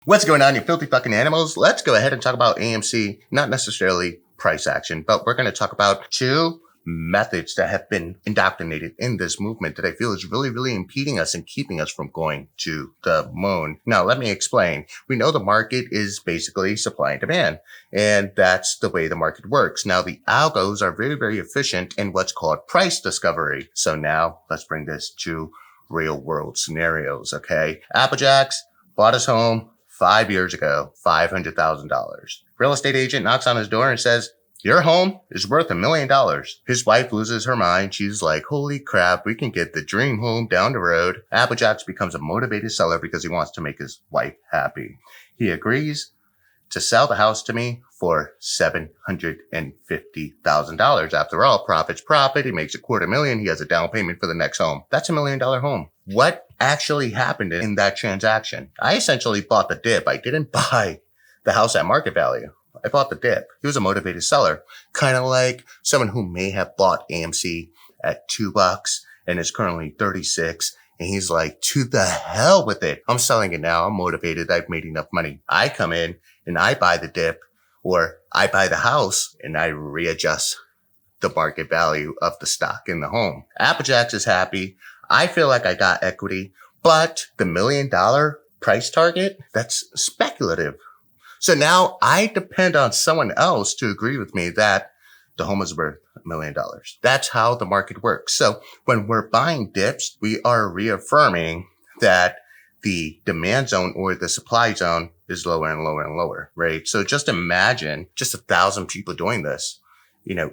What's going on, you filthy fucking animals? Let's go ahead and talk about AMC, not necessarily price action, but we're going to talk about two methods that have been indoctrinated in this movement that I feel is really impeding us and keeping us from going to the moon. Now, let me explain. We know the market is basically supply and demand, and that's the way the market works. Now, the algos are very efficient in what's called price discovery. So now let's bring this to real world scenarios, okay? Applejacks bought his home 5 years ago, $500,000. Real estate agent knocks on his door and says, "Your home is worth $1 million. His wife loses her mind. She's like, "Holy crap, we can get the dream home down the road." Applejacks becomes a motivated seller because he wants to make his wife happy. He agrees to sell the house to me for $750,000. After all, profit's profit. He makes $250,000. He has a down payment for the next home. That's $1 million home. What actually happened in that transaction? I essentially bought the dip. I didn't buy the house at market value. I bought the dip. He was a motivated seller, kind of like someone who may have bought AMC at $2 and is currently 36. And he's like, to the hell with it. I'm selling it now. I'm motivated. I've made enough money. I come in and I buy the dip, or I buy the house and I readjust the market value of the stock in the home. Applejacks is happy. I feel like I got equity, but the $1 million price target, that's speculative. So now I depend on someone else to agree with me that the home is worth $1 million. That's how the market works. So when we're buying dips, we are reaffirming that the demand zone or the supply zone is lower and lower, right? So just imagine just 1,000 people doing this,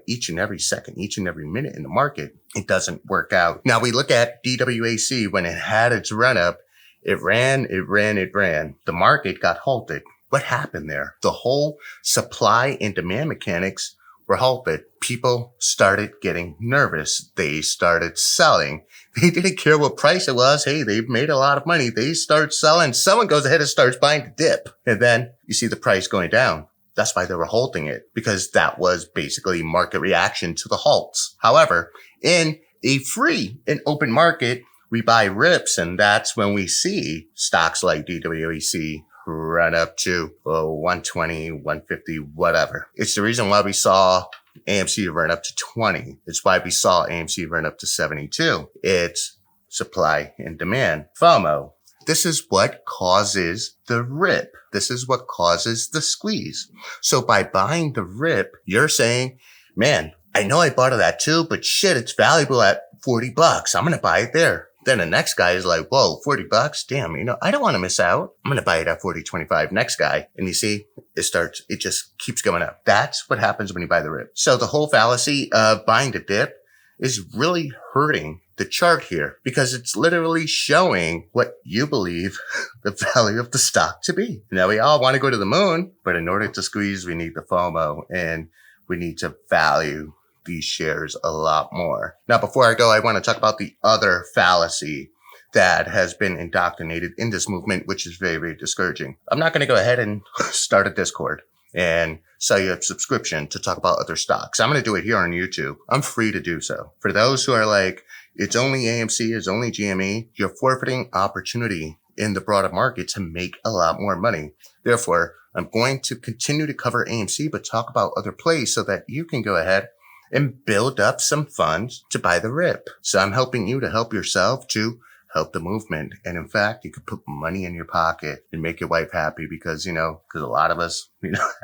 each and every second, each and every minute in the market. It doesn't work out. Now we look at DWAC when it had its run up. It ran. The market got halted. What happened there? The whole supply and demand mechanics were halted. People started getting nervous. They started selling. They didn't care what price it was. Hey, they've made a lot of money. They start selling. Someone goes ahead and starts buying the dip. And then you see the price going down. That's why they were halting it, because that was basically market reaction to the halts. However, in a free and open market, we buy rips, and that's when we see stocks like DWAC run up to 120, 150, whatever. It's the reason why we saw AMC run up to 20. It's why we saw AMC run up to 72. It's supply and demand. FOMO. This is what causes the rip. This is what causes the squeeze. So by buying the rip, you're saying, man, I know I bought it at $2, but shit, it's valuable at $40. I'm going to buy it there. Then the next guy is like, whoa, $40? Damn, I don't want to miss out. I'm going to buy it at $40.25. Next guy. And you see, it just keeps going up. That's what happens when you buy the rip. So the whole fallacy of buying the dip is really hurting the chart here, because it's literally showing what you believe the value of the stock to be. Now we all want to go to the moon, but in order to squeeze, we need the FOMO, and we need to value these shares a lot more. Now, before I go, I want to talk about the other fallacy that has been indoctrinated in this movement, which is very discouraging. I'm not going to go ahead and start a Discord and sell you a subscription to talk about other stocks. I'm going to do it here on YouTube. I'm free to do so. For those who are like, it's only AMC, it's only GME, you're forfeiting opportunity in the broader market to make a lot more money. Therefore, I'm going to continue to cover AMC, but talk about other plays so that you can go ahead and build up some funds to buy the rip. So I'm helping you to help yourself to help the movement. And in fact, you could put money in your pocket and make your wife happy, because a lot of us,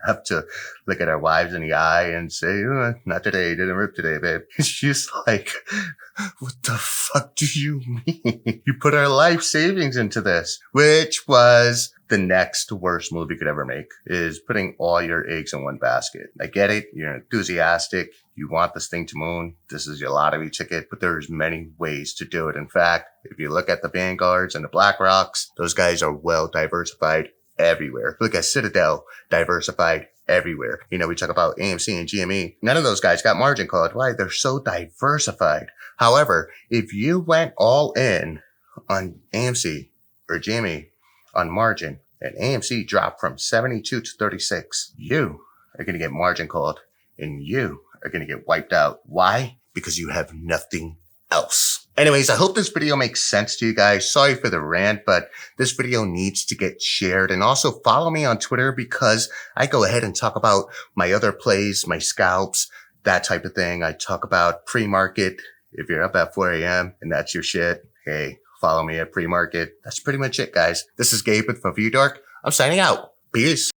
have to look at our wives in the eye and say, not today, didn't rip today, babe. She's like, what the fuck do you mean? You put our life savings into this, which was the next worst move you could ever make, is putting all your eggs in one basket. I get it. You're enthusiastic. You want this thing to moon. This is your lottery ticket, but there's many ways to do it. In fact, if you look at the Vanguards and the BlackRocks, those guys are well diversified everywhere. Look at Citadel, diversified everywhere. We talk about AMC and GME. None of those guys got margin called. Why? They're so diversified. However, if you went all in on AMC or GME on margin, and AMC dropped from 72 to 36, you are going to get margin called, and you are going to get wiped out. Why? Because you have nothing else. Anyways, I hope this video makes sense to you guys. Sorry for the rant, but this video needs to get shared. And also follow me on Twitter because I go ahead and talk about my other plays, my scalps, that type of thing. I talk about pre-market. If you're up at 4 a.m. and that's your shit, hey, follow me at pre-market. That's pretty much it, guys. This is Gabe with View Dark. I'm signing out. Peace.